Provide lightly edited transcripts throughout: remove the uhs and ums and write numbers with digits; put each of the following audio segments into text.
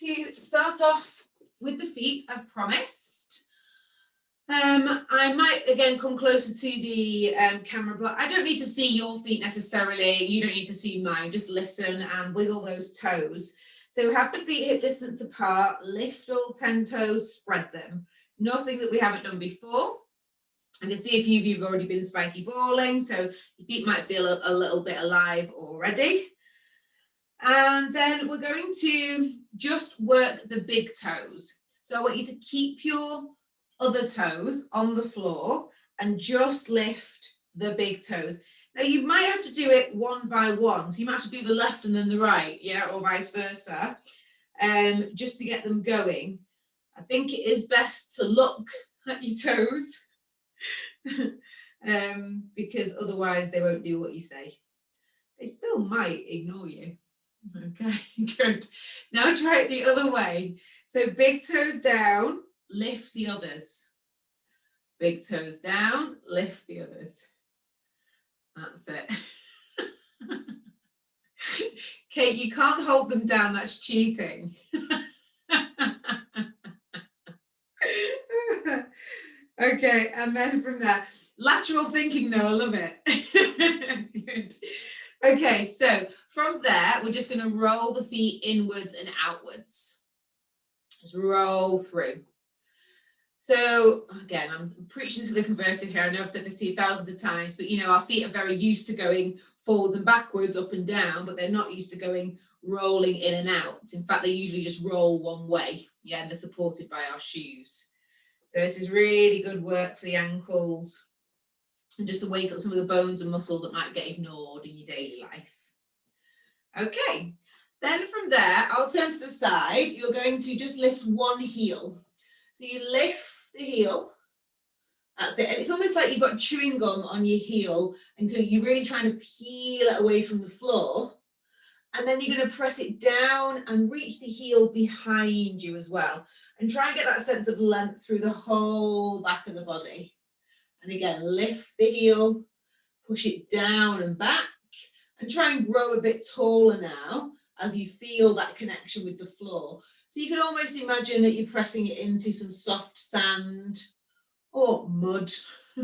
to start off with the feet as promised. I might again come closer to the camera, but I don't need to see your feet necessarily. You don't need to see mine. Just listen and wiggle those toes. So have the feet hip distance apart, lift all 10 toes, spread them. Nothing that we haven't done before. I can see a few of you have already been spiky balling, so your feet might feel a little bit alive already. And then we're going to just work the big toes. So I want you to keep your other toes on the floor and just lift the big toes. Now you might have to do it one by one. So you might have to do the left and then the right, yeah, or vice versa, just to get them going. I think it is best to look at your toes because otherwise they won't do what you say. They still might ignore you. Okay, good. Now try it the other way. So big toes down, lift the others. Big toes down, lift the others. That's it. Kate, you can't hold them down, that's cheating. Okay, and then from there, lateral thinking though, I love it. Good. Okay, so from there, we're just going to roll the feet inwards and outwards. Just roll through. So again, I'm preaching to the converted here. I know I've said this to you thousands of times, but you know, our feet are very used to going forwards and backwards, up and down, but they're not used to going rolling in and out. In fact, they usually just roll one way. Yeah, and they're supported by our shoes. So this is really good work for the ankles and just to wake up some of the bones and muscles that might get ignored in your daily life. Okay, then from there, I'll turn to the side. You're going to just lift one heel. So you lift the heel. That's it. And it's almost like you've got chewing gum on your heel until you're really trying to peel it away from the floor. And then you're going to press it down and reach the heel behind you as well. And try and get that sense of length through the whole back of the body. And again, lift the heel, push it down and back, and try and grow a bit taller now as you feel that connection with the floor. So you can almost imagine that you're pressing it into some soft sand or mud,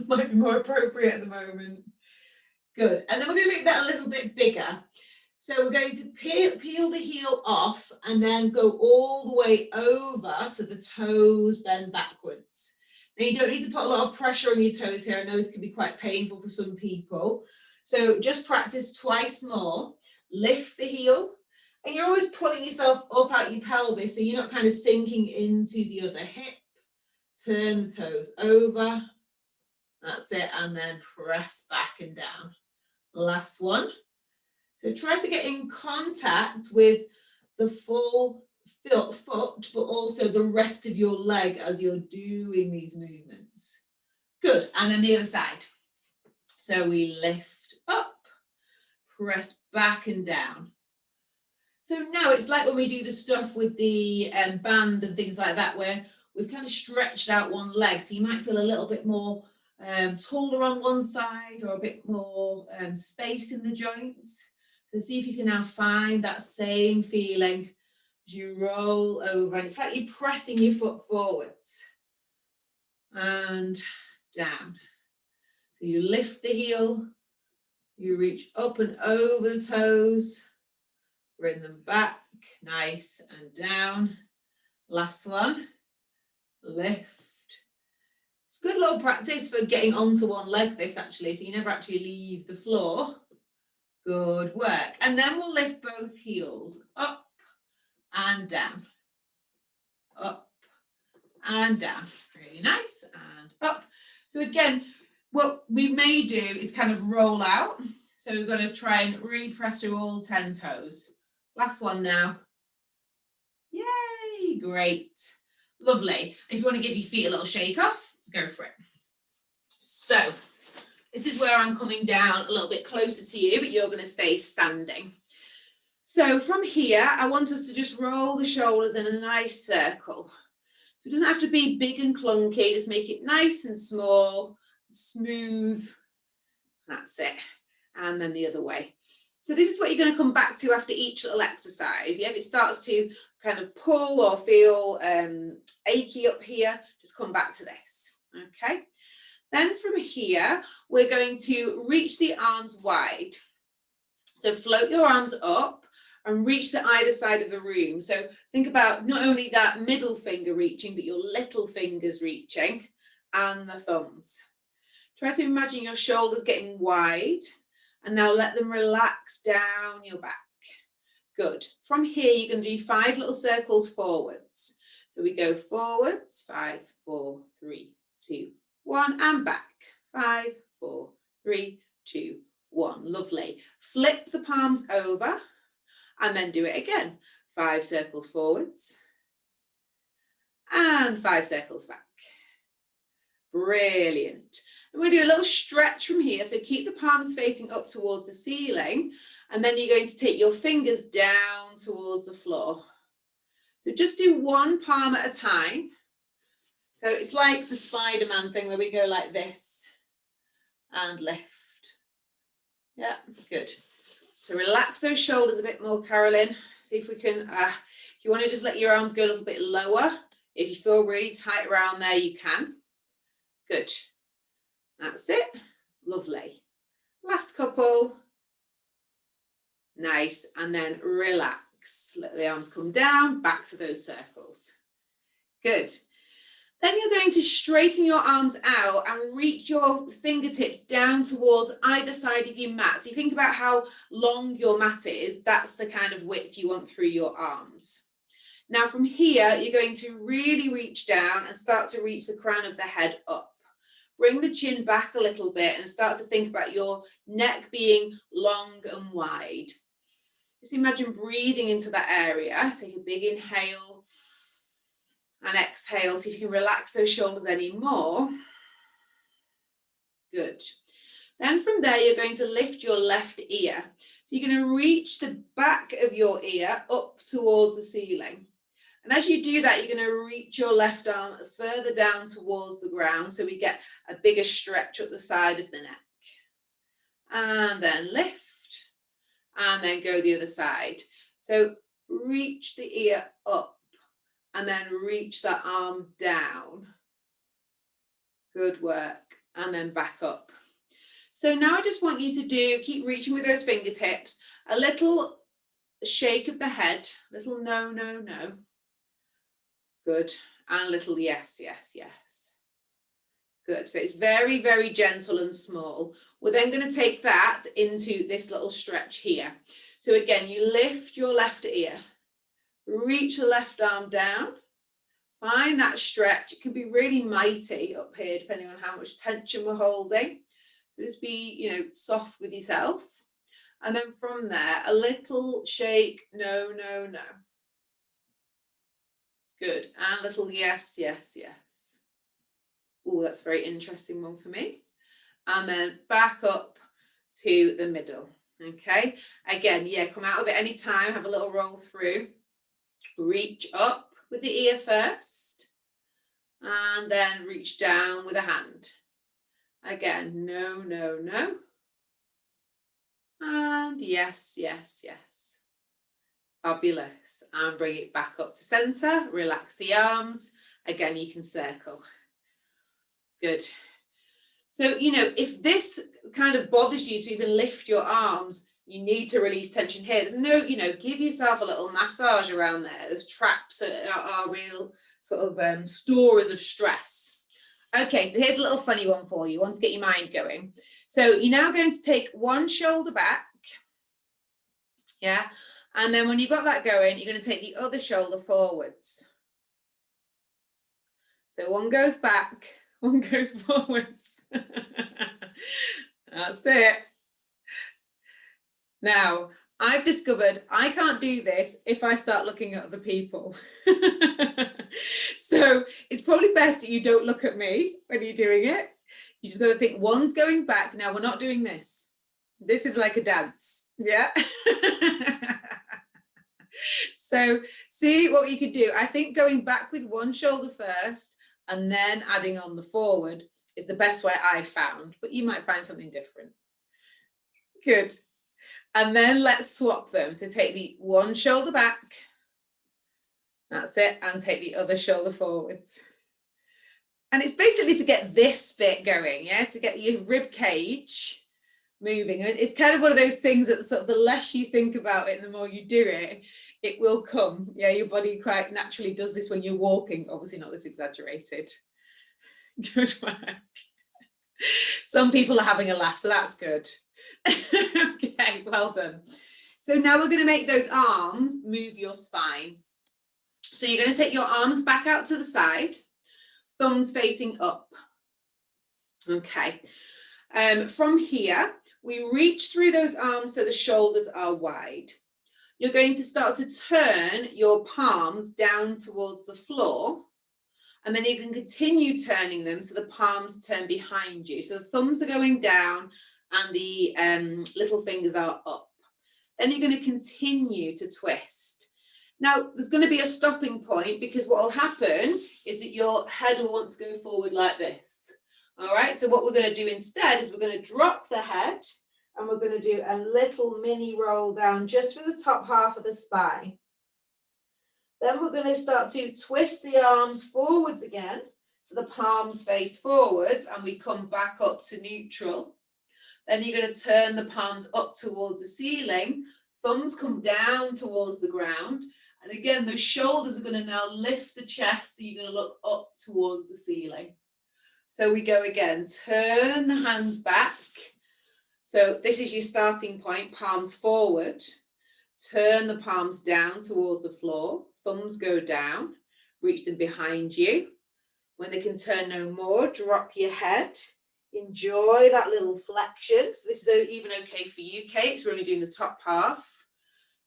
might be more appropriate at the moment. Good. And then we're going to make that a little bit bigger. So we're going to peel the heel off and then go all the way over so the toes bend backwards. Now you don't need to put a lot of pressure on your toes here. I know this can be quite painful for some people. So just practice twice more. Lift the heel. And you're always pulling yourself up out your pelvis so you're not kind of sinking into the other hip. Turn the toes over. That's it. And then press back and down. Last one. So try to get in contact with the full foot, but also the rest of your leg as you're doing these movements. Good. And then the other side. So we lift up, press back and down. So now it's like when we do the stuff with the band and things like that, where we've kind of stretched out one leg. So you might feel a little bit more taller on one side or a bit more space in the joints. So see if you can now find that same feeling as you roll over. And it's like you're pressing your foot forwards and down. So you lift the heel, you reach up and over the toes, bring them back, nice and down. Last one, lift. It's good little practice for getting onto one leg, this actually, so you never actually leave the floor. Good work. And then we'll lift both heels up and down, up and down. Really nice. And up. So again, what we may do is kind of roll out. So we're going to try and really press through all 10 toes. Last one now. Yay, great. Lovely. If you want to give your feet a little shake off, go for it. So this is where I'm coming down a little bit closer to you, but you're going to stay standing. So from here, I want us to just roll the shoulders in a nice circle. So it doesn't have to be big and clunky, just make it nice and small, smooth. That's it. And then the other way. So this is what you're going to come back to after each little exercise. Yeah, if it starts to kind of pull or feel achy up here, just come back to this. Okay. Then from here, we're going to reach the arms wide. So float your arms up and reach to either side of the room. So think about not only that middle finger reaching, but your little fingers reaching and the thumbs. Try to imagine your shoulders getting wide and now let them relax down your back. Good. From here, you're going to do 5 little circles forwards. So we go forwards, 5, 4, 3, 2, 1, and back. 5, 4, 3, 2, 1. Lovely. Flip the palms over and then do it again. 5 circles forwards and 5 circles back. Brilliant. And we're going to do a little stretch from here. So keep the palms facing up towards the ceiling. And then you're going to take your fingers down towards the floor. So just do one palm at a time. So it's like the Spider-Man thing where we go like this and lift. Yeah, good. So relax those shoulders a bit more, Carolyn. See if we can, if you want to just let your arms go a little bit lower. If you feel really tight around there, you can. Good. That's it. Lovely. Last couple. Nice. And then relax. Let the arms come down, back to those circles. Good. Then you're going to straighten your arms out and reach your fingertips down towards either side of your mat. So you think about how long your mat is. That's the kind of width you want through your arms. Now from here, you're going to really reach down and start to reach the crown of the head up. Bring the chin back a little bit and start to think about your neck being long and wide. Just imagine breathing into that area. Take a big inhale and exhale. See if you can relax those shoulders any more. Good. Then from there, you're going to lift your left ear. So you're going to reach the back of your ear up towards the ceiling. And as you do that, you're going to reach your left arm further down towards the ground. So we get a bigger stretch up the side of the neck. And then lift. And then go the other side. So reach the ear up. And then reach that arm down. Good work. And then back up. So now I just want you to keep reaching with those fingertips. A little shake of the head. Little no, no, no. Good. And a little yes, yes, yes. Good. So it's very, very gentle and small. We're then going to take that into this little stretch here. So again, you lift your left ear. Reach the left arm down. Find that stretch. It can be really mighty up here, depending on how much tension we're holding. Just be, soft with yourself. And then from there, a little shake. No, no, no. Good. And a little yes, yes, yes. Oh, that's a very interesting one for me. And then back up to the middle. Okay. Again, yeah, come out of it anytime. Have a little roll through. Reach up with the ear first. And then reach down with a hand. Again, no, no, no. And yes, yes, yes. Fabulous. And bring it back up to center. Relax the arms. Again, you can circle. Good. So, if this kind of bothers you to even lift your arms, you need to release tension here. There's no, give yourself a little massage around there. Those traps are real sort of storers of stress. Okay, so here's a little funny one for you. Want to get your mind going. So you're now going to take one shoulder back. Yeah. And then when you've got that going, you're going to take the other shoulder forwards. So one goes back, one goes forwards. That's it. Now, I've discovered I can't do this if I start looking at other people. So it's probably best that you don't look at me when you're doing it. You just got to think one's going back. Now, we're not doing this. This is like a dance. Yeah. So see what you could do. I think going back with one shoulder first and then adding on the forward is the best way I've found, but you might find something different. Good. And then let's swap them. So take the one shoulder back. That's it. And take the other shoulder forwards. And it's basically to get this bit going, yes, to get your rib cage moving. And it's kind of one of those things that sort of the less you think about it and the more you do it, it will come. Yeah, your body quite naturally does this when you're walking. Obviously not this exaggerated. Good work. Some people are having a laugh, so that's good. Okay, well done. So now we're going to make those arms move your spine. So you're going to take your arms back out to the side, thumbs facing up. Okay. From here, we reach through those arms so the shoulders are wide. You're going to start to turn your palms down towards the floor, and then you can continue turning them so the palms turn behind you. So the thumbs are going down and the little fingers are up. Then you're going to continue to twist. Now, there's going to be a stopping point because what will happen is that your head will want to go forward like this. All right, so what we're going to do instead is we're going to drop the head and we're going to do a little mini roll down just for the top half of the spine. Then we're going to start to twist the arms forwards again. So the palms face forwards and we come back up to neutral. Then you're going to turn the palms up towards the ceiling. Thumbs come down towards the ground. And again, those shoulders are going to now lift the chest. And you're going to look up towards the ceiling. So we go again, turn the hands back. So this is your starting point, palms forward. Turn the palms down towards the floor. Thumbs go down, reach them behind you. When they can turn no more, drop your head. Enjoy that little flexion. So this is even okay for you, Kate. So we're only doing the top half.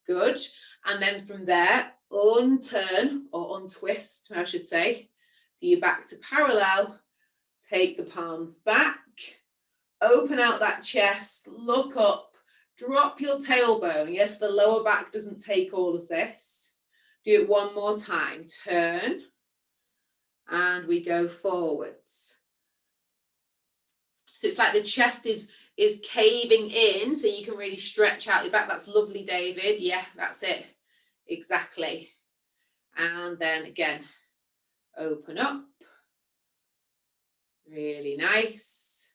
Good. And then from there, unturn or untwist, I should say. So you're back to parallel. Take the palms back. Open out that chest. Look up. Drop your tailbone. Yes, the lower back doesn't take all of this. Do it one more time. Turn. And we go forwards. So it's like the chest is caving in so you can really stretch out your back. That's lovely, David. Yeah, that's it. Exactly. And then again, open up. Really nice.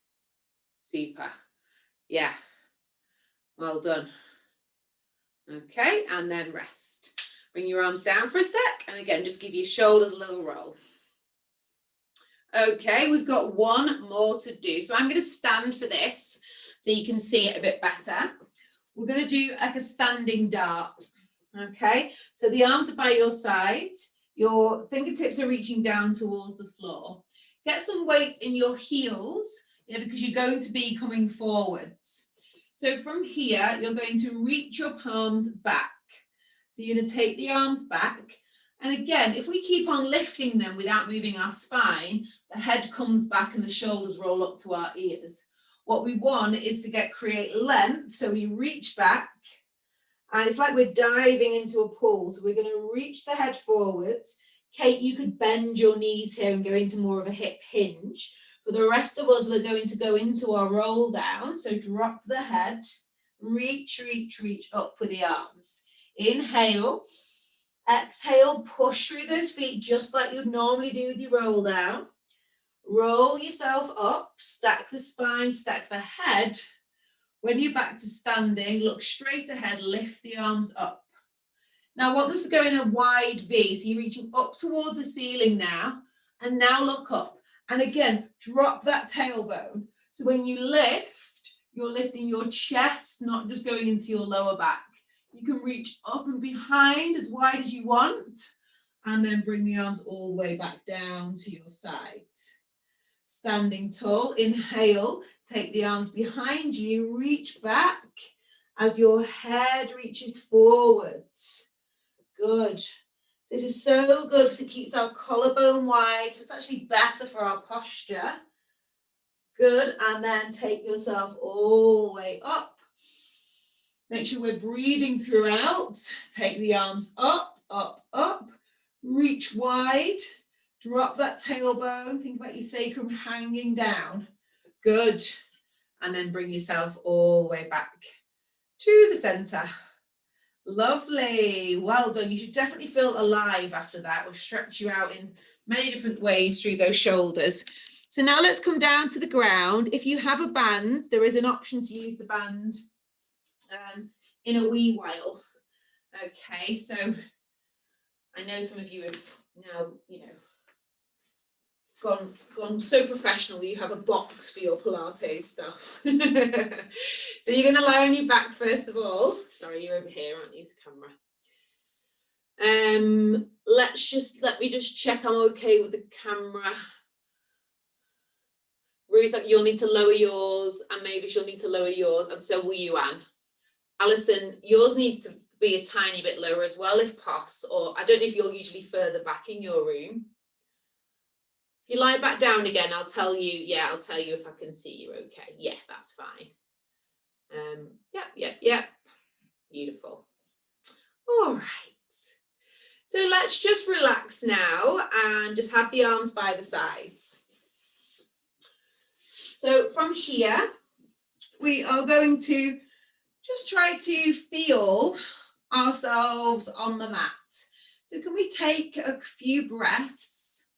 Super. Yeah. Well done. Okay, and then rest. Bring your arms down for a sec. And again, just give your shoulders a little roll. Okay, we've got one more to do. So I'm going to stand for this so you can see it a bit better. We're going to do like a standing dart. Okay, so the arms are by your sides. Your fingertips are reaching down towards the floor. Get some weight in your heels, because you're going to be coming forwards. So from here, you're going to reach your palms back. So you're going to take the arms back. And again, if we keep on lifting them without moving our spine, the head comes back and the shoulders roll up to our ears. What we want is to create length. So we reach back and it's like we're diving into a pool. So we're going to reach the head forwards. Kate, you could bend your knees here and go into more of a hip hinge. For the rest of us, we're going to go into our roll down. So drop the head, reach, reach, reach up with the arms. Inhale. Exhale, push through those feet just like you'd normally do with your roll down. Roll yourself up, stack the spine, stack the head. When you're back to standing, look straight ahead, lift the arms up. Now I want them to go in a wide V, so you're reaching up towards the ceiling now, and now look up. And again, drop that tailbone. So when you lift, you're lifting your chest, not just going into your lower back. You can reach up and behind as wide as you want, and then bring the arms all the way back down to your sides. Standing tall, inhale, take the arms behind you, reach back as your head reaches forwards. Good. So this is so good because it keeps our collarbone wide, so it's actually better for our posture. Good, and then take yourself all the way up. Make sure we're breathing throughout. Take the arms up, up, up. Reach wide. Drop that tailbone. Think about your sacrum hanging down. Good. And then bring yourself all the way back to the center. Lovely, well done. You should definitely feel alive after that. We'll stretch you out in many different ways through those shoulders. So now let's come down to the ground. If you have a band, there is an option to use the band in a wee while. Okay, so I know some of you have now, gone so professional, you have a box for your Pilates stuff. So you're going to lie on your back first of all. Sorry, you're over here, aren't you, the camera? Let me just check I'm okay with the camera. Ruth, you'll need to lower yours, and maybe she'll need to lower yours, and so will you, Anne. Alison, yours needs to be a tiny bit lower as well, if possible, or I don't know if you're usually further back in your room. If you lie back down again, I'll tell you if I can see you okay. Yeah, that's fine. Yep. Beautiful. All right. So let's just relax now and just have the arms by the sides. So from here, we are going to just try to feel ourselves on the mat. So can we take a few breaths?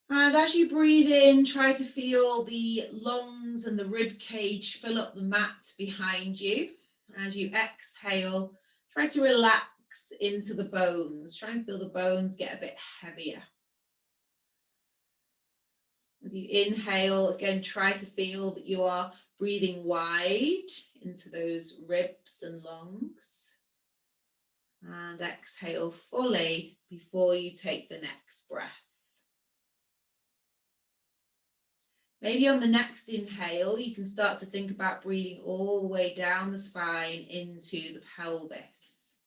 And as you breathe in, try to feel the lungs and the rib cage fill up the mat behind you. As you exhale, try to relax into the bones. Try and feel the bones get a bit heavier. As you inhale, again, try to feel that you are breathing wide into those ribs and lungs. And exhale fully before you take the next breath. Maybe on the next inhale, you can start to think about breathing all the way down the spine into the pelvis.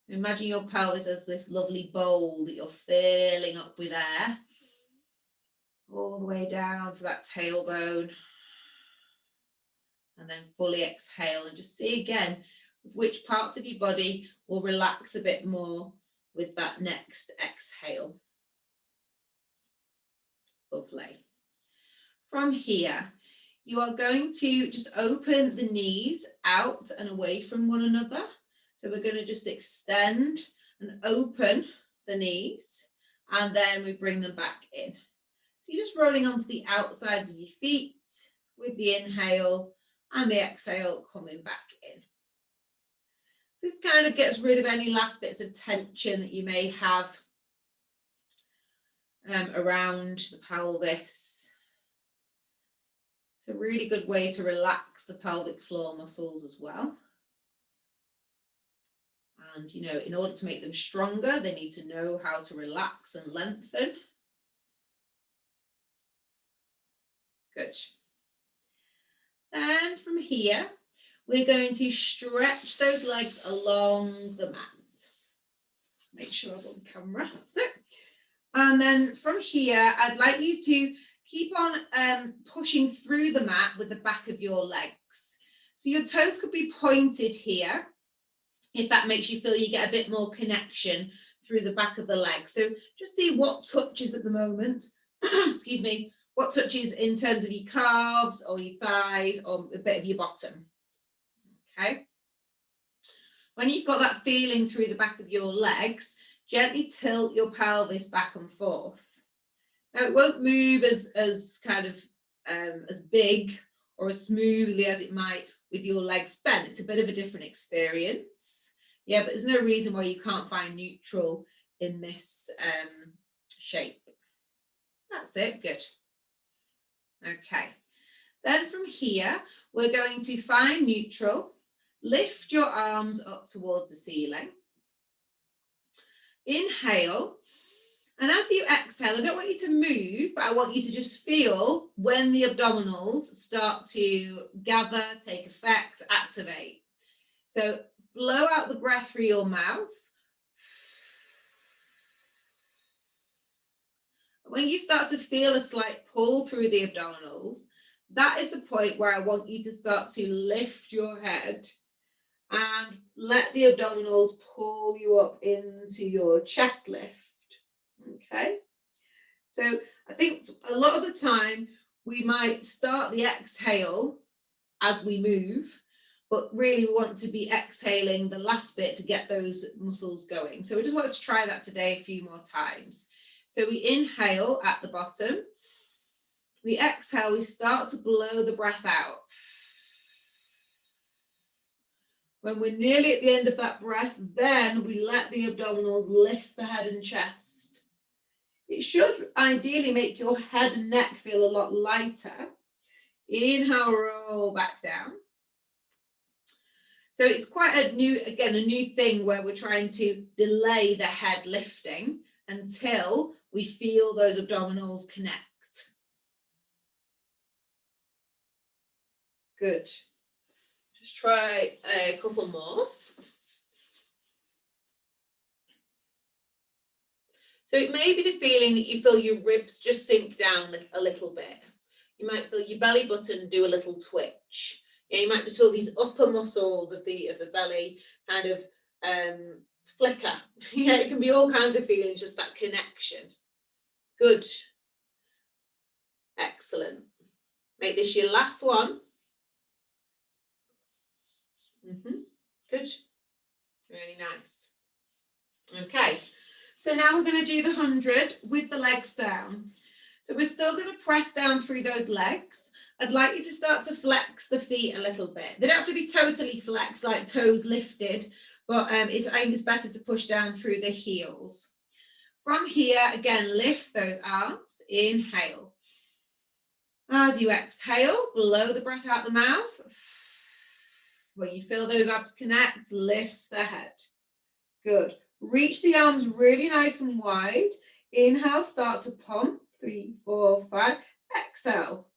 Imagine your pelvis as this lovely bowl that you're filling up with air, all the way down to that tailbone. And then fully exhale and just see again which parts of your body will relax a bit more with that next exhale. Lovely. From here, you are going to just open the knees out and away from one another. So we're going to just extend and open the knees, and then we bring them back in. So you're just rolling onto the outsides of your feet with the inhale and the exhale coming back in. This kind of gets rid of any last bits of tension that you may have around the pelvis. It's a really good way to relax the pelvic floor muscles as well. And, in order to make them stronger, they need to know how to relax and lengthen. Good. Then from here, we're going to stretch those legs along the mat. Make sure I've got the camera, that's it. And then from here, I'd like you to keep on pushing through the mat with the back of your legs. So your toes could be pointed here, if that makes you feel you get a bit more connection through the back of the leg. So just see what touches at the moment, excuse me, what touches in terms of your calves or your thighs or a bit of your bottom. Okay. When you've got that feeling through the back of your legs, gently tilt your pelvis back and forth. Now it won't move as kind of as big or as smoothly as it might with your legs bent. It's a bit of a different experience. Yeah, but there's no reason why you can't find neutral in this shape. That's it, good. Okay, then from here, we're going to find neutral. Lift your arms up towards the ceiling. Inhale. And as you exhale, I don't want you to move, but I want you to just feel when the abdominals start to gather, take effect, activate. So blow out the breath through your mouth. When you start to feel a slight pull through the abdominals, that is the point where I want you to start to lift your head and let the abdominals pull you up into your chest lift. Okay, so I think a lot of the time we might start the exhale as we move, but really we want to be exhaling the last bit to get those muscles going. So we just wanted to try that today a few more times. So we inhale at the bottom. We exhale, we start to blow the breath out. When we're nearly at the end of that breath, then we let the abdominals lift the head and chest. It should ideally make your head and neck feel a lot lighter. Inhale, roll back down. So it's quite a new thing where we're trying to delay the head lifting until we feel those abdominals connect. Good. Just try a couple more. So it may be the feeling that you feel your ribs just sink down a little bit. You might feel your belly button do a little twitch. Yeah, you might just feel these upper muscles of the belly kind of flicker. Yeah, it can be all kinds of feelings, just that connection. Good. Excellent. Make this your last one. Good. Really nice. Okay. So now we're going to do the 100 with the legs down. So we're still going to press down through those legs. I'd like you to start to flex the feet a little bit. They don't have to be totally flexed, like toes lifted, but I think it's better to push down through the heels. From here, again, lift those arms. Inhale. As you exhale, blow the breath out the mouth. When you feel those abs connect, lift the head. Good. Reach the arms really nice and wide. Inhale, start to pump. 3, 4, 5. Exhale.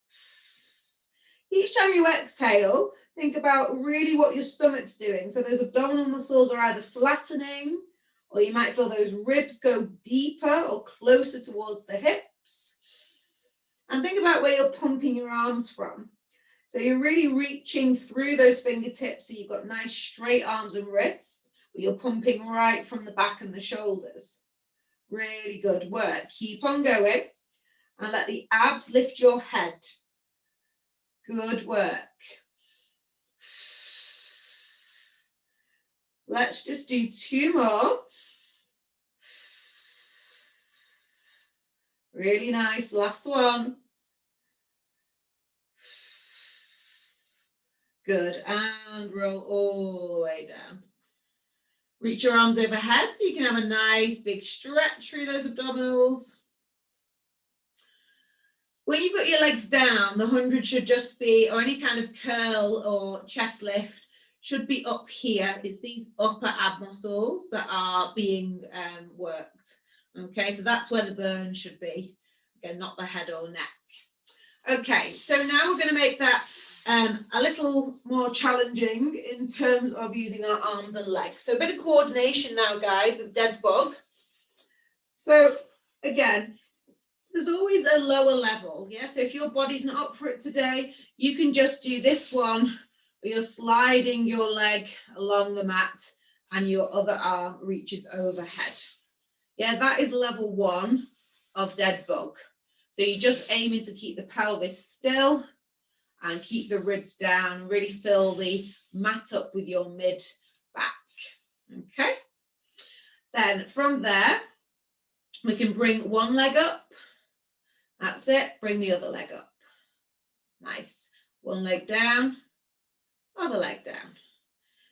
Each time you exhale, think about really what your stomach's doing. So those abdominal muscles are either flattening, or you might feel those ribs go deeper or closer towards the hips. And think about where you're pumping your arms from. So you're really reaching through those fingertips, so you've got nice straight arms and wrists, but you're pumping right from the back and the shoulders. Really good work. Keep on going and let the abs lift your head. Good work. Let's just do 2 more. Really nice. Last one. Good. And roll all the way down. Reach your arms overhead so you can have a nice big stretch through those abdominals. When you've got your legs down, the 100 should just be, or any kind of curl or chest lift, should be up here. It's these upper ab muscles that are being worked. Okay, so that's where the burn should be. Again, not the head or neck. Okay, so now we're going to make that a little more challenging in terms of using our arms and legs. So a bit of coordination now, guys, with dead bug. So again, there's always a lower level. Yeah, so if your body's not up for it today, you can just do this one where you're sliding your leg along the mat and your other arm reaches overhead. Yeah, that is level 1 of dead bug. So you're just aiming to keep the pelvis still and keep the ribs down, really fill the mat up with your mid back. Okay. Then from there, we can bring one leg up. That's it. Bring the other leg up. Nice. One leg down, other leg down.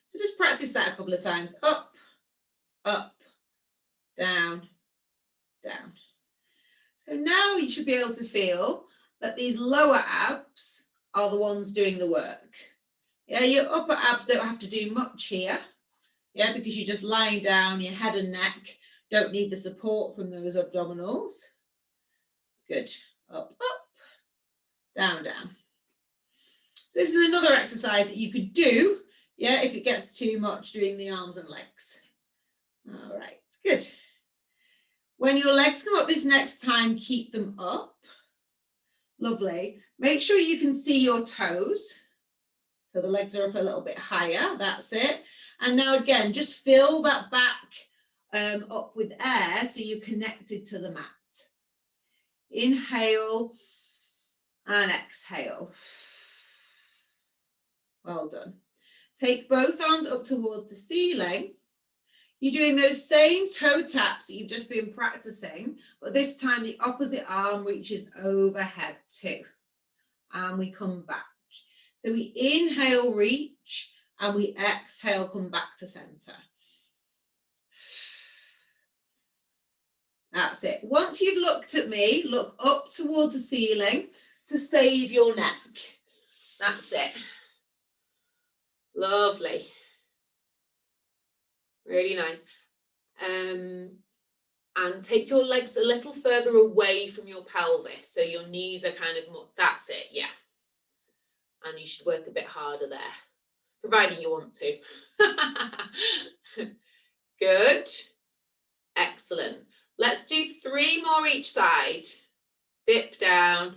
So just practice that a couple of times. Up, up, down, down. So now you should be able to feel that these lower abs are the ones doing the work. Yeah, your upper abs don't have to do much here. Yeah, because you're just lying down, your head and neck don't need the support from those abdominals. Good. Up, up, down, down. So this is another exercise that you could do, yeah, if it gets too much doing the arms and legs. All right, good. When your legs come up this next time, keep them up. Lovely. Make sure you can see your toes. So the legs are up a little bit higher. That's it. And now again, just fill that back up with air so you're connected to the mat. Inhale and exhale. Well done. Take both arms up towards the ceiling. You're doing those same toe taps that you've just been practicing, but this time the opposite arm reaches overhead too. And we come back. So we inhale, reach, and we exhale, come back to center. That's it. Once you've looked at me, look up towards the ceiling to save your neck. That's it. Lovely. Really nice. And take your legs a little further away from your pelvis, so your knees are kind of more, that's it, yeah. And you should work a bit harder there, providing you want to. Good. Excellent. Let's do 3 more each side. Dip down,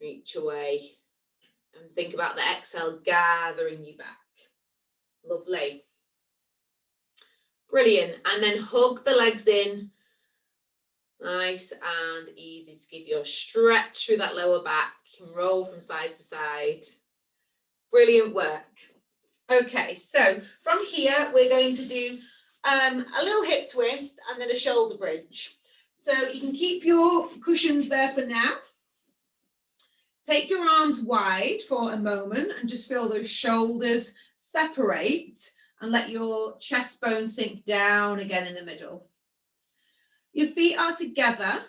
reach away, and think about the exhale gathering you back. Lovely. Brilliant. And then hug the legs in. Nice and easy to give you a stretch through that lower back. You can roll from side to side. Brilliant work. Okay, so from here, we're going to do a little hip twist and then a shoulder bridge. So you can keep your cushions there for now. Take your arms wide for a moment and just feel those shoulders separate and let your chest bone sink down again in the middle. Your feet are together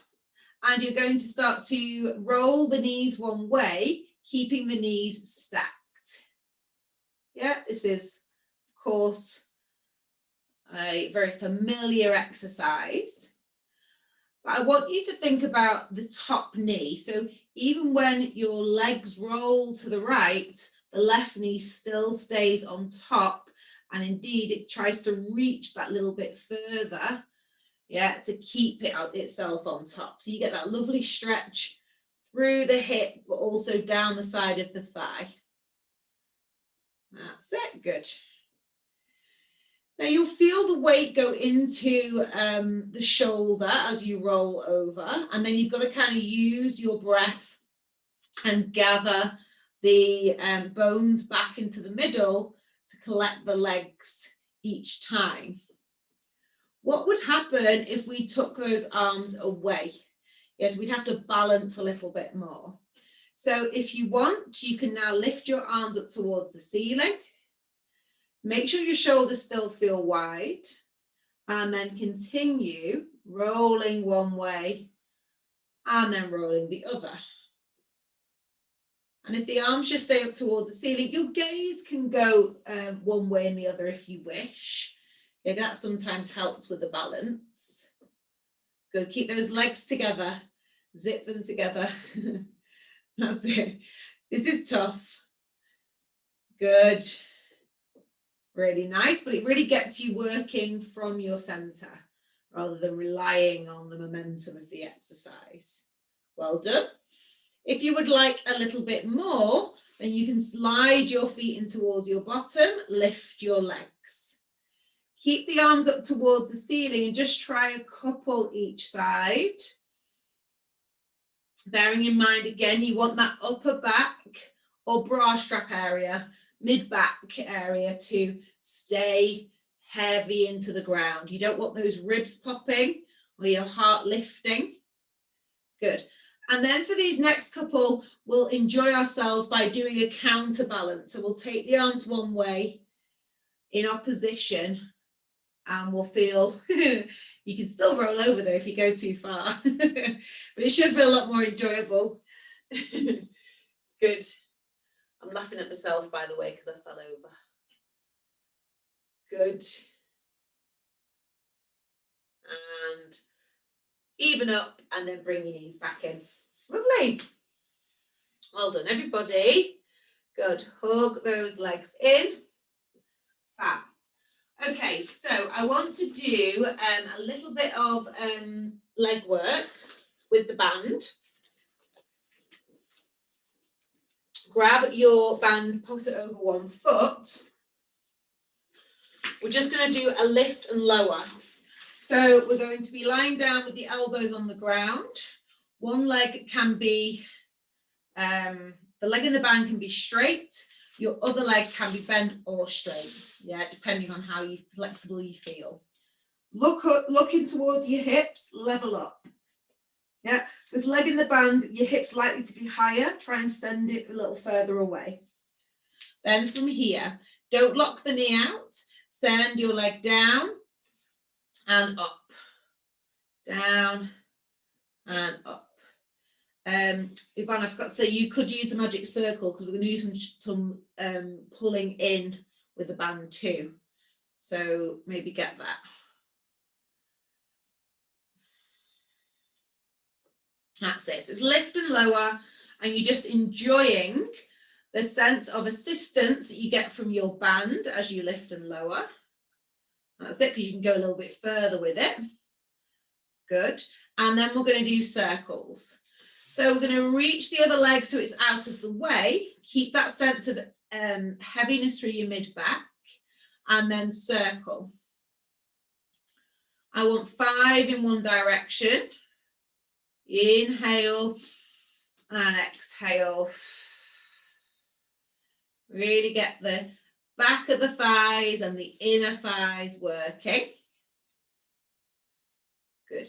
and you're going to start to roll the knees one way, keeping the knees stacked. Yeah, this is, of course, a very familiar exercise. But I want you to think about the top knee. So even when your legs roll to the right, the left knee still stays on top. And indeed, it tries to reach that little bit further, yeah, to keep it out itself on top. So you get that lovely stretch through the hip, but also down the side of the thigh. That's it, good. Now you'll feel the weight go into the shoulder as you roll over, and then you've got to kind of use your breath and gather the bones back into the middle to collect the legs each time. What would happen if we took those arms away? Yes, we'd have to balance a little bit more. So if you want, you can now lift your arms up towards the ceiling. Make sure your shoulders still feel wide, and then continue rolling one way and then rolling the other. And if the arms just stay up towards the ceiling, your gaze can go one way and the other if you wish. Yeah, that sometimes helps with the balance. Good, keep those legs together, zip them together. That's it. This is tough. Good. Really nice, but it really gets you working from your center rather than relying on the momentum of the exercise. Well done. If you would like a little bit more, then you can slide your feet in towards your bottom, lift your legs. Keep the arms up towards the ceiling and just try a couple each side. Bearing in mind, again, you want that upper back or bra strap area, mid-back area to stay heavy into the ground. You don't want those ribs popping or your heart lifting. Good. And then for these next couple, we'll enjoy ourselves by doing a counterbalance. So we'll take the arms one way in opposition and we'll feel, you can still roll over though if you go too far, but it should feel a lot more enjoyable. Good. I'm laughing at myself, by the way, because I fell over. Good. And even up and then bring your knees back in. Lovely. Well done, everybody. Good. Hug those legs in. Fab. Okay, so I want to do a little bit of leg work with the band. Grab your band, put it over one foot. We're just going to do a lift and lower. So we're going to be lying down with the elbows on the ground. One leg can be, the leg in the band can be straight. Your other leg can be bent or straight, yeah, depending on how flexible you feel. Looking towards your hips, level up. Yeah, so this leg in the band, your hips likely to be higher. Try and send it a little further away. Then from here, don't lock the knee out. Send your leg down and up. Down and up. Yvonne, I forgot to say you could use the magic circle because we're going to do some pulling in with the band too. So maybe get that. That's it. So it's lift and lower, and you're just enjoying the sense of assistance that you get from your band as you lift and lower. That's it, because you can go a little bit further with it. Good. And then we're going to do circles. So we're going to reach the other leg so it's out of the way. Keep that sense of heaviness through your mid-back, and then circle. I want 5 in one direction. Inhale and exhale. Really get the back of the thighs and the inner thighs working. Good.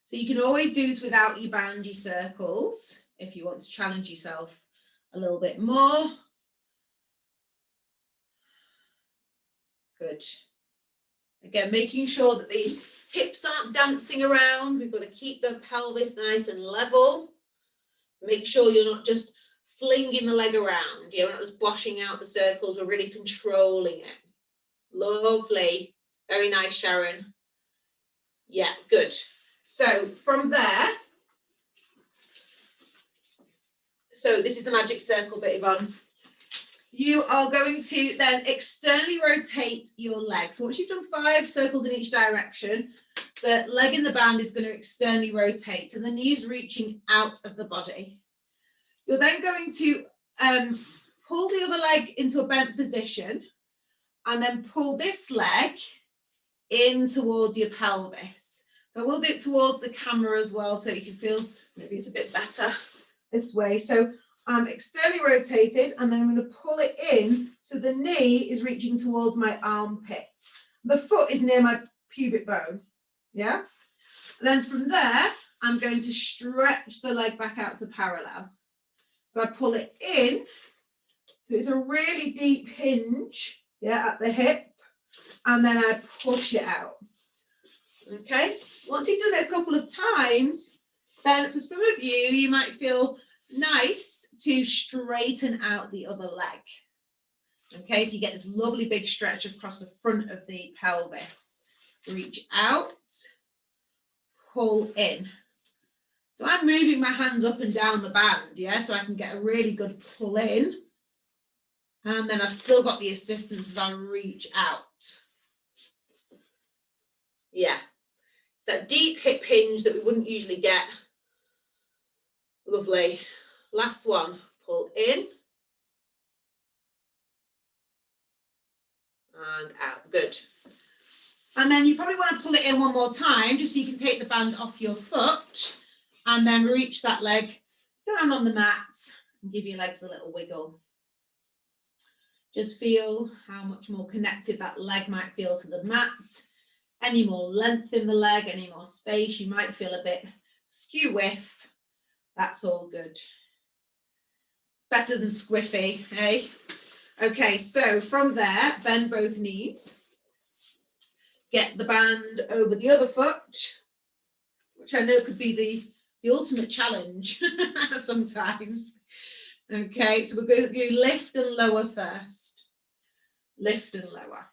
So you can always do this without your band, your circles, if you want to challenge yourself a little bit more. Good. Again, making sure that the hips aren't dancing around. We've got to keep the pelvis nice and level. Make sure you're not just flinging the leg around. You're not just boshing out the circles. We're really controlling it. Lovely. Very nice, Sharon. Yeah, good. So from there, so this is the magic circle bit, Yvonne. You are going to then externally rotate your leg. So once you've done 5 circles in each direction, the leg in the band is going to externally rotate. So the knee is reaching out of the body. You're then going to pull the other leg into a bent position and then pull this leg in towards your pelvis. So we'll do it towards the camera as well so you can feel maybe it's a bit better this way. So I'm externally rotated, and then I'm going to pull it in so the knee is reaching towards my armpit. The foot is near my pubic bone, yeah? And then from there, I'm going to stretch the leg back out to parallel. So I pull it in, so it's a really deep hinge, yeah, at the hip, and then I push it out. Okay, once you've done it a couple of times, then for some of you, you might feel nice to straighten out the other leg. Okay, so you get this lovely big stretch across the front of the pelvis. Reach out, pull in. So I'm moving my hands up and down the band, yeah, so I can get a really good pull in. And then I've still got the assistance as I reach out. Yeah, it's that deep hip hinge that we wouldn't usually get. Lovely. Last one, pull in and out. Good. And then you probably want to pull it in one more time just so you can take the band off your foot and then reach that leg down on the mat and give your legs a little wiggle. Just feel how much more connected that leg might feel to the mat. Any more length in the leg, any more space, you might feel a bit skew whiff. That's all good. Better than squiffy, eh? Okay, so from there, bend both knees. Get the band over the other foot, which I know could be the ultimate challenge sometimes. Okay, so we're going to do lift and lower first. Lift and lower.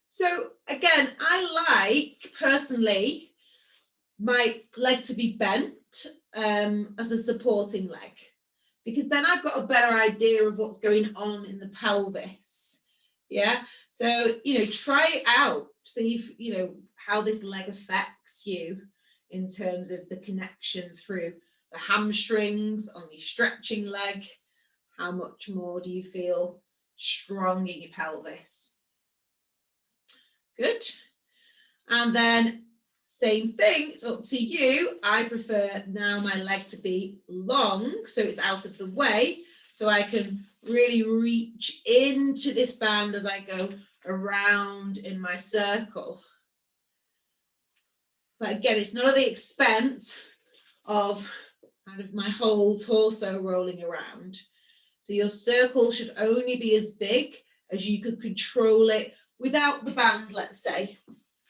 So again, I like personally my leg to be bent as a supporting leg, because then I've got a better idea of what's going on in the pelvis. Yeah, so try it out, see if how this leg affects you in terms of the connection through the hamstrings on your stretching leg. How much more do you feel strong in your pelvis? Good. And then same thing, it's up to you. I prefer now my leg to be long, so it's out of the way, so I can really reach into this band as I go around in my circle. But again, it's not at the expense of kind of my whole torso rolling around. So your circle should only be as big as you could control it without the band, let's say.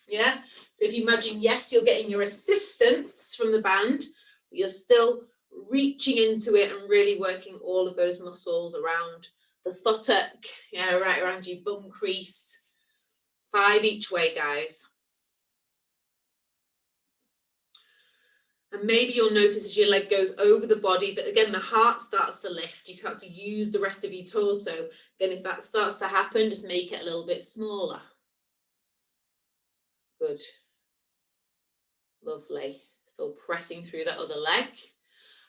Yeah. So if you imagine, yes, you're getting your assistance from the band, but you're still reaching into it and really working all of those muscles around the buttock, yeah, right around your bum crease. 5 each way, guys. And maybe you'll notice as your leg goes over the body that, again, the heart starts to lift. You start to use the rest of your torso. Again, if that starts to happen, just make it a little bit smaller. Good. Lovely. Still pressing through that other leg.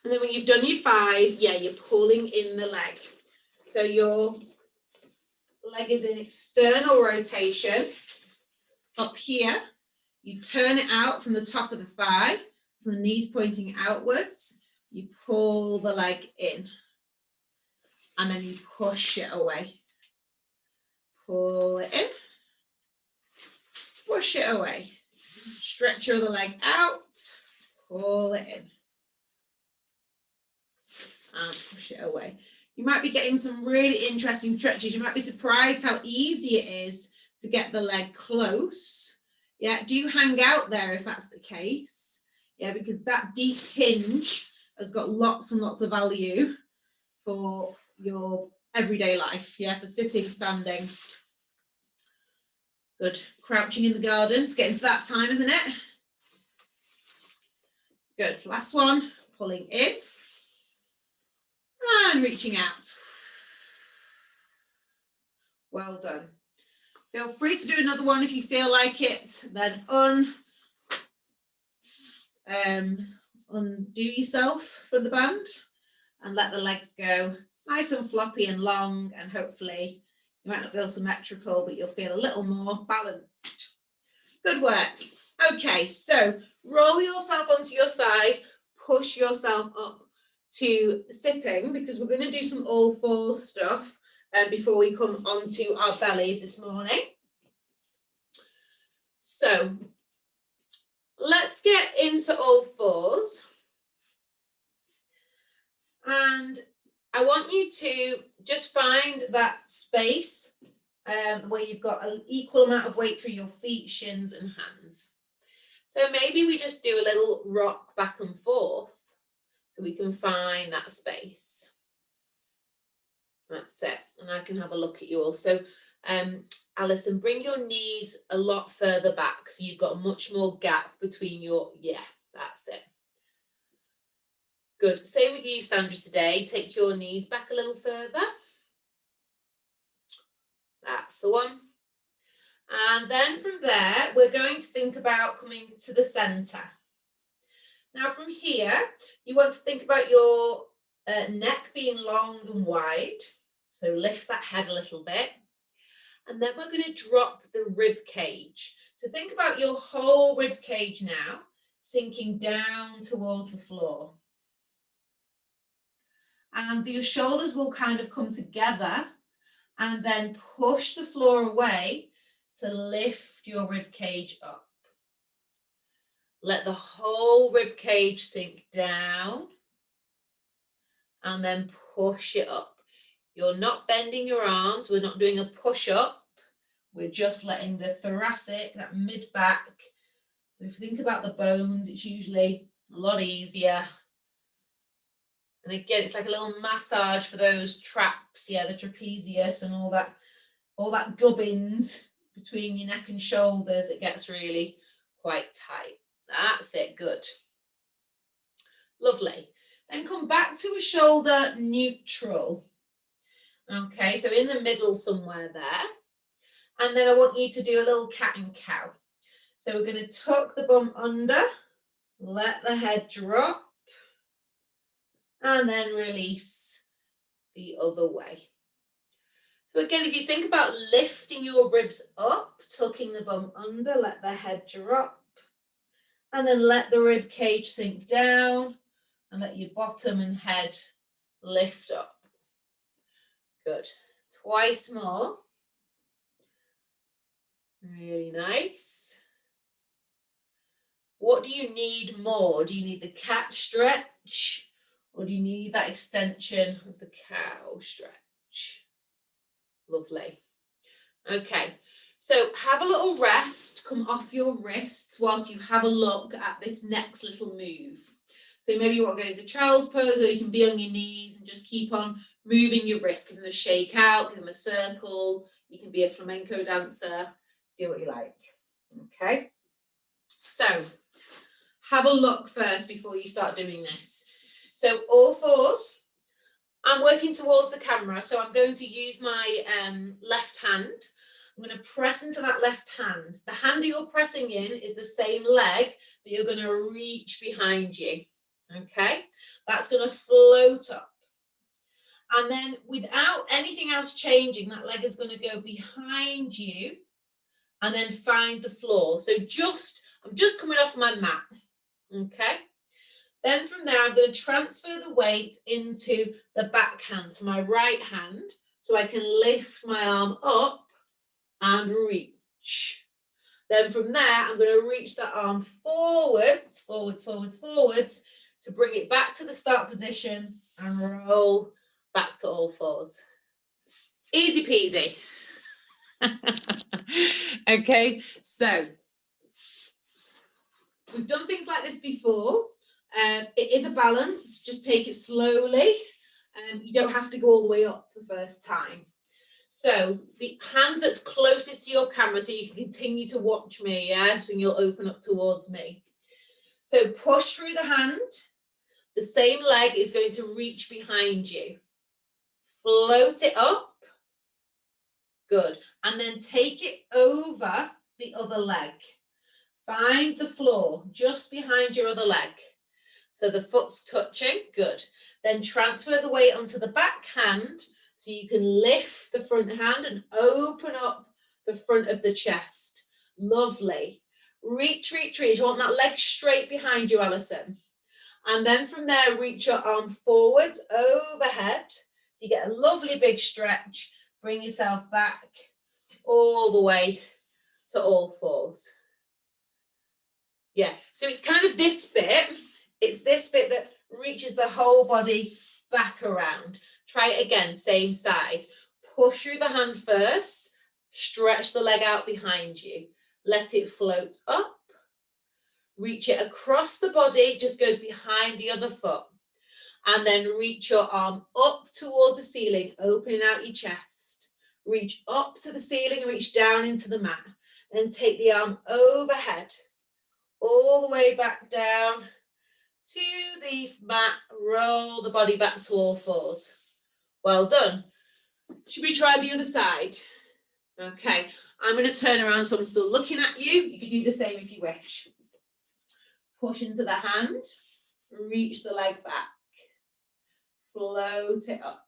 And then when you've done your 5, yeah, you're pulling in the leg. So your leg is in external rotation. Up here, you turn it out from the top of the thigh, from the knees pointing outwards. You pull the leg in. And then you push it away. Pull it in. Push it away. Stretch your other leg out. Pull it in. And push it away. You might be getting some really interesting stretches. You might be surprised how easy it is to get the leg close. Yeah, do hang out there if that's the case. Yeah, because that deep hinge has got lots and lots of value for your everyday life. Yeah, for sitting, standing. Good. Crouching in the garden. It's getting to that time, isn't it? Good. Last one. Pulling in. And reaching out. Well done. Feel free to do another one if you feel like it. Then undo yourself from the band and let the legs go nice and floppy and long, and hopefully you might not feel symmetrical, but you'll feel a little more balanced. Good work. Okay, so roll yourself onto your side, push yourself up to sitting, because we're going to do some all four stuff before we come onto our bellies this morning. So let's get into all fours. And I want you to just find that space where you've got an equal amount of weight through your feet, shins and hands. So maybe we just do a little rock back and forth so we can find that space. That's it. And I can have a look at you all. So Alison, bring your knees a lot further back so you've got much more gap between your, yeah, that's it. Good. Same with you, Sandra, today. Take your knees back a little further. That's the one. And then from there, we're going to think about coming to the center. Now from here, you want to think about your neck being long and wide. So lift that head a little bit. And then we're going to drop the rib cage. So think about your whole rib cage now, sinking down towards the floor. And your shoulders will kind of come together and then push the floor away to lift your rib cage up. Let the whole rib cage sink down and then push it up. You're not bending your arms. We're not doing a push up. We're just letting the thoracic, that mid back. So if you think about the bones, it's usually a lot easier. And again, it's like a little massage for those traps, yeah, the trapezius and all that gubbins between your neck and shoulders. It gets really quite tight. That's it, good. Lovely. Then come back to a shoulder neutral. Okay, so in the middle somewhere there. And then I want you to do a little cat and cow. So we're going to tuck the bum under, let the head drop, and then release the other way. So again, if you think about lifting your ribs up, tucking the bum under, let the head drop, and then let the rib cage sink down, and let your bottom and head lift up. Good. Twice more. Really nice. What do you need more? Do you need the cat stretch, or do you need that extension of the cow stretch? Lovely. Okay, so have a little rest, come off your wrists whilst you have a look at this next little move. So maybe you want to go into child's pose, or you can be on your knees and just keep on moving your wrists. Give them a shake out, give them a circle. You can be a flamenco dancer, do what you like. Okay, so have a look first before you start doing this. So all fours. I'm working towards the camera, so I'm going to use my left hand. I'm going to press into that left hand. The hand that you're pressing in is the same leg that you're going to reach behind you. Okay, that's going to float up. And then without anything else changing, that leg is going to go behind you and then find the floor. So I'm just coming off my mat. Okay. Then from there, I'm going to transfer the weight into the back hand, so my right hand, so I can lift my arm up and reach. Then from there, I'm going to reach that arm forwards, forwards, forwards, forwards, to bring it back to the start position and roll back to all fours. Easy peasy. Okay, so we've done things like this before. It is a balance, just take it slowly. You don't have to go all the way up the first time. So the hand that's closest to your camera, so you can continue to watch me, yes, and you'll open up towards me. So push through the hand. The same leg is going to reach behind you. Float it up. Good. And then take it over the other leg. Find the floor just behind your other leg. So the foot's touching. Good. Then transfer the weight onto the back hand so you can lift the front hand and open up the front of the chest. Lovely. Reach, reach, reach. You want that leg straight behind you, Alison. And then from there, reach your arm forwards, overhead. So you get a lovely big stretch. Bring yourself back all the way to all fours. Yeah, so it's kind of this bit. It's this bit that reaches the whole body back around. Try it again, same side. Push through the hand first. Stretch the leg out behind you. Let it float up. Reach it across the body, just goes behind the other foot. And then reach your arm up towards the ceiling, opening out your chest. Reach up to the ceiling, reach down into the mat. Then take the arm overhead, all the way back down to the mat. Roll the body back to all fours. Well done. Should we try the other side? Okay, I'm going to turn around so I'm still looking at you. You can do the same if you wish. Push into the hand, reach the leg back, float it up.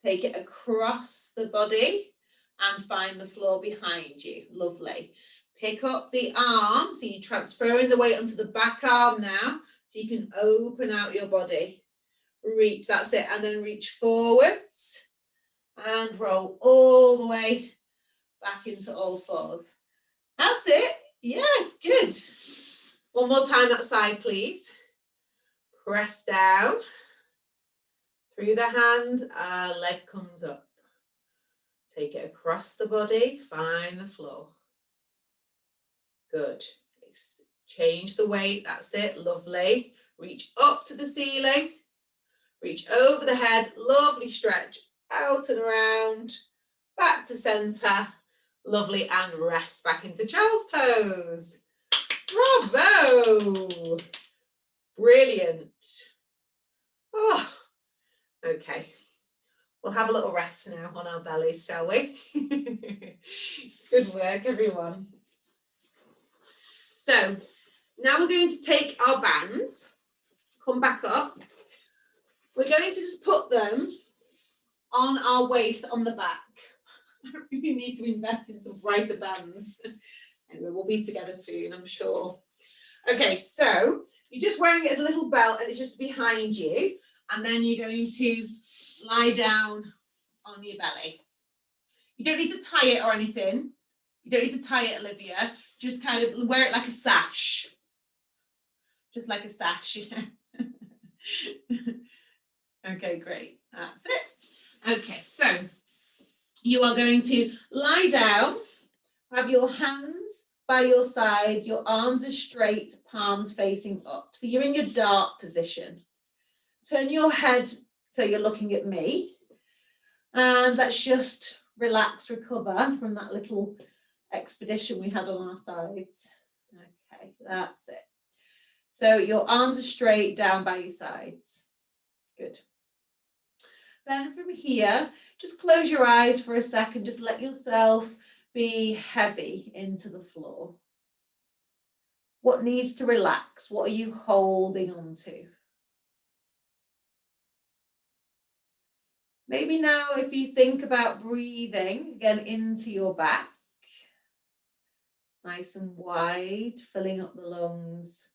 Take it across the body and find the floor behind you. Lovely. Pick up the arm, so you're transferring the weight onto the back arm now, so you can open out your body. Reach, that's it, and then reach forwards and roll all the way back into all fours. That's it. Yes, good. One more time that side, please. Press down through the hand, leg comes up. Take it across the body, find the floor. Good. Change the weight, that's it, lovely. Reach up to the ceiling, reach over the head, lovely stretch, out and around, back to center, lovely, and rest back into child's pose. Bravo! Brilliant. Oh, okay. We'll have a little rest now on our bellies, shall we? Good work, everyone. So now we're going to take our bands, come back up. We're going to just put them on our waist on the back. I really need to invest in some brighter bands. Anyway, we'll be together soon, I'm sure. Okay, so you're just wearing it as a little belt and it's just behind you. And then you're going to lie down on your belly. You don't need to tie it or anything. You don't need to tie it, Olivia. Just kind of wear it like a sash. Just like a sash. Okay, great. That's it. Okay, so you are going to lie down, have your hands by your sides, your arms are straight, palms facing up. So you're in your dart position. Turn your head so you're looking at me. And let's just relax, recover from that little expedition we had on our sides. Okay, that's it. So your arms are straight down by your sides. Good. Then from here, just close your eyes for a second. Just let yourself be heavy into the floor. What needs to relax? What are you holding on to? Maybe now if you think about breathing again into your back, nice and wide, filling up the lungs.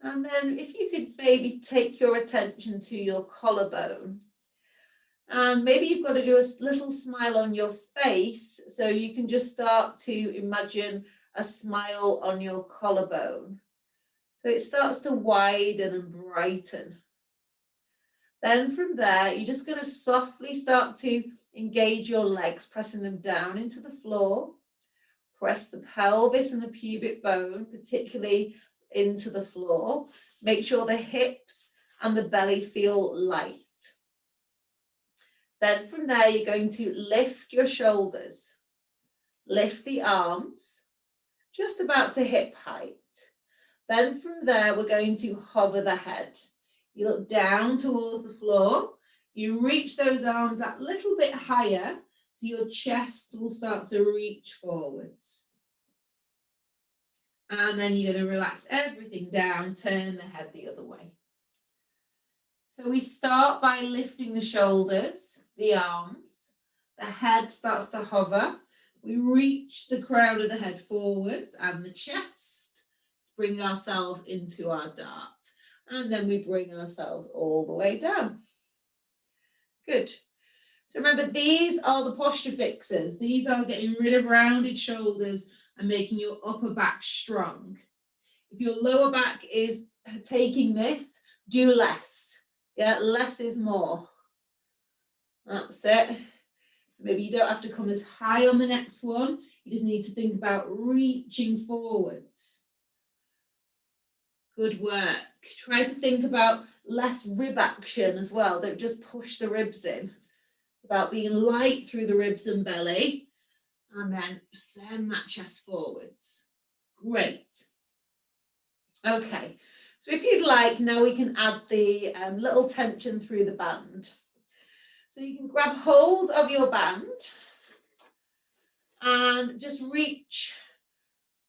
And then if you could maybe take your attention to your collarbone. And maybe you've got to do a little smile on your face. So you can just start to imagine a smile on your collarbone. So it starts to widen and brighten. Then from there, you're just going to softly start to engage your legs, pressing them down into the floor. Press the pelvis and the pubic bone, particularly into the floor. Make sure the hips and the belly feel light. Then from there, you're going to lift your shoulders, lift the arms, just about to hip height. Then from there, we're going to hover the head. You look down towards the floor. You reach those arms that little bit higher, so your chest will start to reach forwards. And then you're going to relax everything down, turn the head the other way. So we start by lifting the shoulders, the arms. The head starts to hover. We reach the crown of the head forwards and the chest. Bring ourselves into our dart. And then we bring ourselves all the way down. Good. So remember, these are the posture fixers. These are getting rid of rounded shoulders and making your upper back strong. If your lower back is taking this, do less. Yeah, less is more. That's it. Maybe you don't have to come as high on the next one. You just need to think about reaching forwards. Good work. Try to think about less rib action as well. Don't just push the ribs in. About being light through the ribs and belly. And then send that chest forwards. Great. Okay. So if you'd like, now we can add the little tension through the band. So you can grab hold of your band and just reach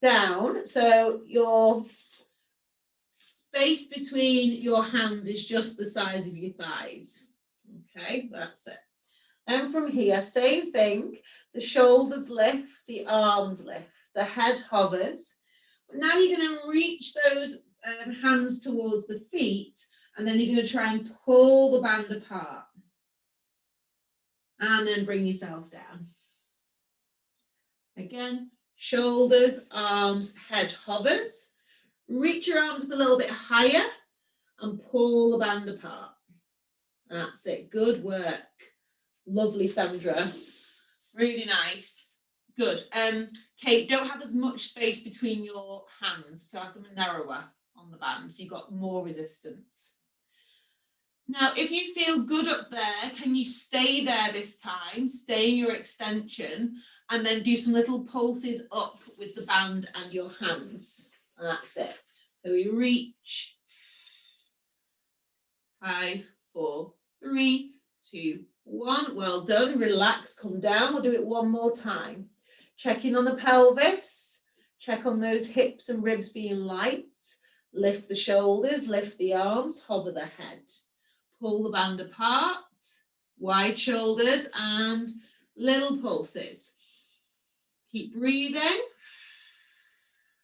down. So your space between your hands is just the size of your thighs. Okay, that's it. And from here, same thing. The shoulders lift, the arms lift, the head hovers. But now you're going to reach those hands towards the feet, and then you're going to try and pull the band apart. And then bring yourself down. Again, shoulders, arms, head hovers. Reach your arms up a little bit higher and pull the band apart. That's it. Good work. Lovely, Sandra. Really nice. Good. Kate, don't have as much space between your hands, so have them narrower on the band, so you've got more resistance. Now, if you feel good up there, can you stay there this time? Stay in your extension and then do some little pulses up with the band and your hands. That's it. So we reach. 5, 4, 3, 2, 1. Well done. Relax. Come down. We'll do it one more time. Check in on the pelvis. Check on those hips and ribs being light. Lift the shoulders. Lift the arms. Hover the head. Pull the band apart, wide shoulders and little pulses. Keep breathing.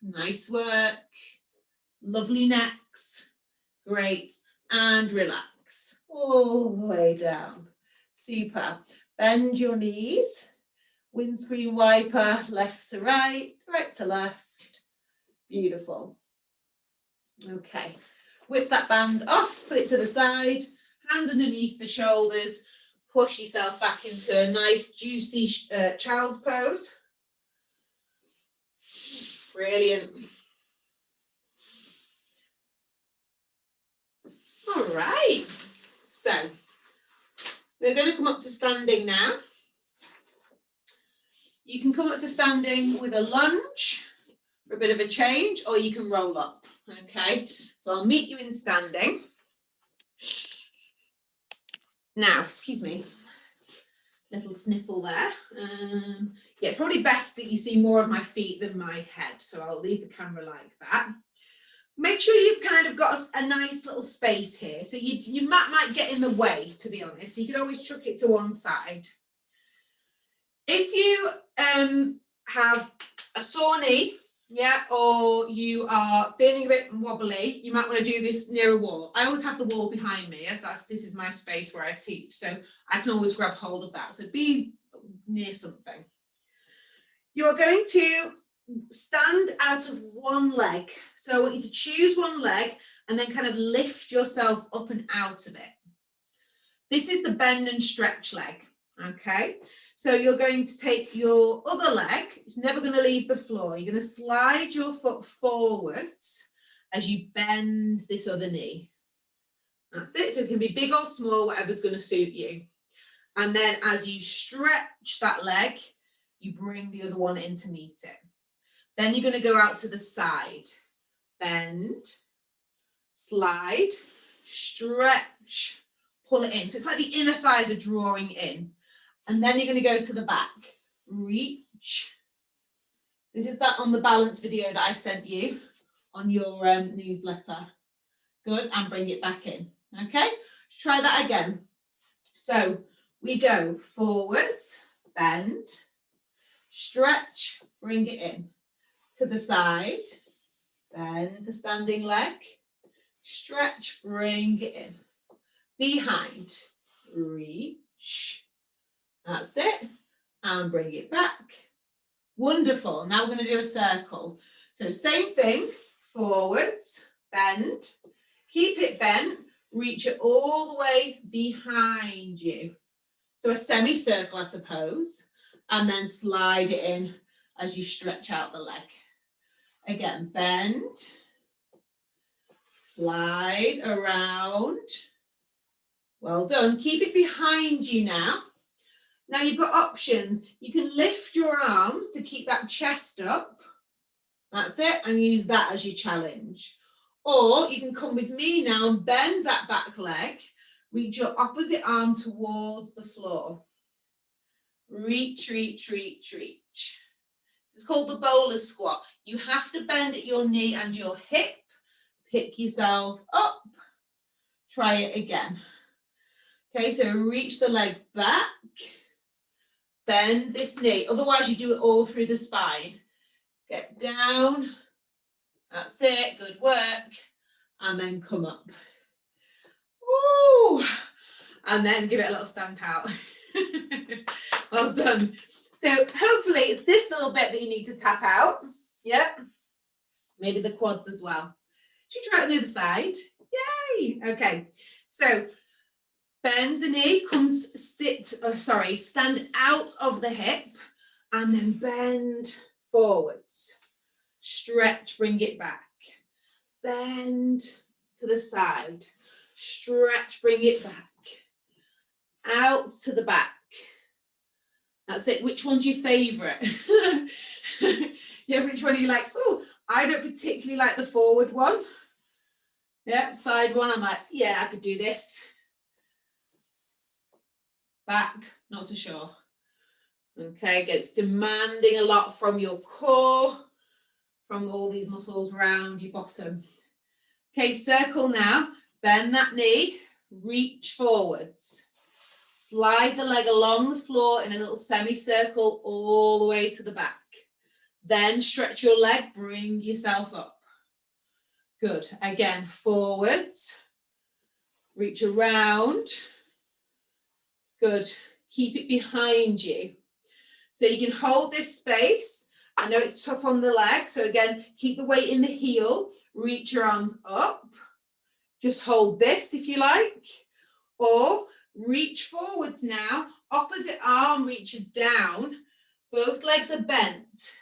Nice work. Lovely necks. Great. and relax all the way down. Super. Bend your knees. Windscreen wiper, left to right, right to left. Beautiful. Okay. Whip that band off, put it to the side, hands underneath the shoulders, push yourself back into a nice juicy child's pose. Brilliant. All right. So we're going to come up to standing now. You can come up to standing with a lunge for a bit of a change, or you can roll up. Okay. So I'll meet you in standing. Now, excuse me, little sniffle there. Yeah, probably best that you see more of my feet than my head. So I'll leave the camera like that. Make sure you've kind of got a nice little space here. So your mat might get in the way, to be honest. So you can always chuck it to one side. If you have a sore knee, yeah, or you are feeling a bit wobbly, you might want to do this near a wall. I always have the wall behind me, as this is my space where I teach, so I can always grab hold of that. So be near something. You're going to stand out of one leg. So I want you to choose one leg and then kind of lift yourself up and out of it. This is the bend and stretch leg, okay? So you're going to take your other leg, it's never going to leave the floor. You're going to slide your foot forwards as you bend this other knee. That's it. So it can be big or small, whatever's going to suit you. And then as you stretch that leg, you bring the other one in to meet it. Then you're going to go out to the side. Bend, slide, stretch, pull it in. So it's like the inner thighs are drawing in. And then you're going to go to the back, reach. This is that on the balance video that I sent you on your newsletter. Good, and bring it back in, okay? Let's try that again. So we go forwards, bend, stretch, bring it in. To the side, bend the standing leg, stretch, bring it in. Behind, reach. That's it, and bring it back. Wonderful. Now we're going to do a circle. So same thing, forwards, bend, keep it bent, reach it all the way behind you. So a semicircle, I suppose, and then slide it in as you stretch out the leg. Again, bend, slide around. Well done. Keep it behind you now. Now you've got options. You can lift your arms to keep that chest up. That's it. And use that as your challenge. Or you can come with me now and bend that back leg. Reach your opposite arm towards the floor. Reach, reach, reach, reach. It's called the bowler squat. You have to bend at your knee and your hip. Pick yourself up. Try it again. Okay, so reach the leg back. Bend this knee. Otherwise, you do it all through the spine. Get down. That's it. Good work. And then come up. Woo! And then give it a little stamp out. Well done. So hopefully it's this little bit that you need to tap out. Yep. Maybe the quads as well. Should we try it on the other side? Yay! Okay. So bend the knee, stand out of the hip and then bend forwards. Stretch, bring it back. Bend to the side. Stretch, bring it back. Out to the back. That's it. Which one's your favourite? Yeah, which one are you like? Oh, I don't particularly like the forward one. Yeah, side one, I'm like, yeah, I could do this. Back, not so sure. Okay, good. It's demanding a lot from your core, from all these muscles around your bottom. Okay, circle now. Bend that knee, reach forwards. Slide the leg along the floor in a little semicircle all the way to the back. Then stretch your leg, bring yourself up. Good. Again, forwards. reach around. Good. Keep it behind you. So you can hold this space. I know it's tough on the leg. So again, keep the weight in the heel. Reach your arms up. Just hold this if you like. Or reach forwards now. Opposite arm reaches down. Both legs are bent.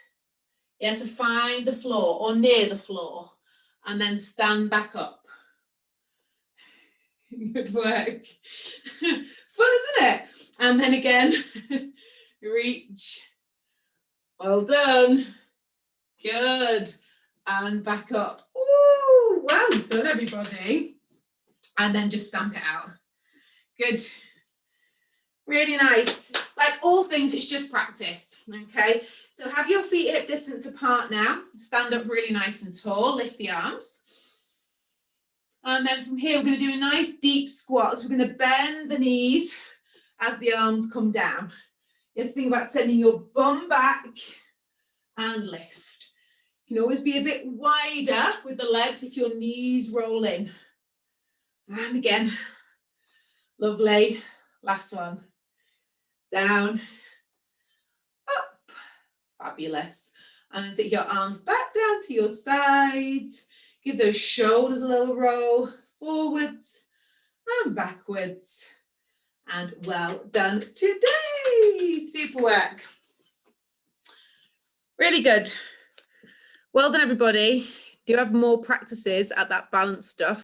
You have to find the floor or near the floor. And then stand back up. Good work. Fun, isn't it? And then again, reach. Well done. Good. And back up. Ooh, well done, everybody. And then just stamp it out. Good. Really nice. Like all things, it's just practice. Okay. So have your feet hip distance apart now. Stand up really nice and tall. Lift the arms. And then from here, we're going to do a nice deep squat. So we're going to bend the knees as the arms come down. Just think about sending your bum back and lift. You can always be a bit wider with the legs if your knees roll in. And again, lovely. Last one. Down, up, fabulous. And then take your arms back down to your sides. Give those shoulders a little roll, forwards and backwards. And well done today. Super work. Really good. Well done, everybody. Do you have more practices at that balance stuff?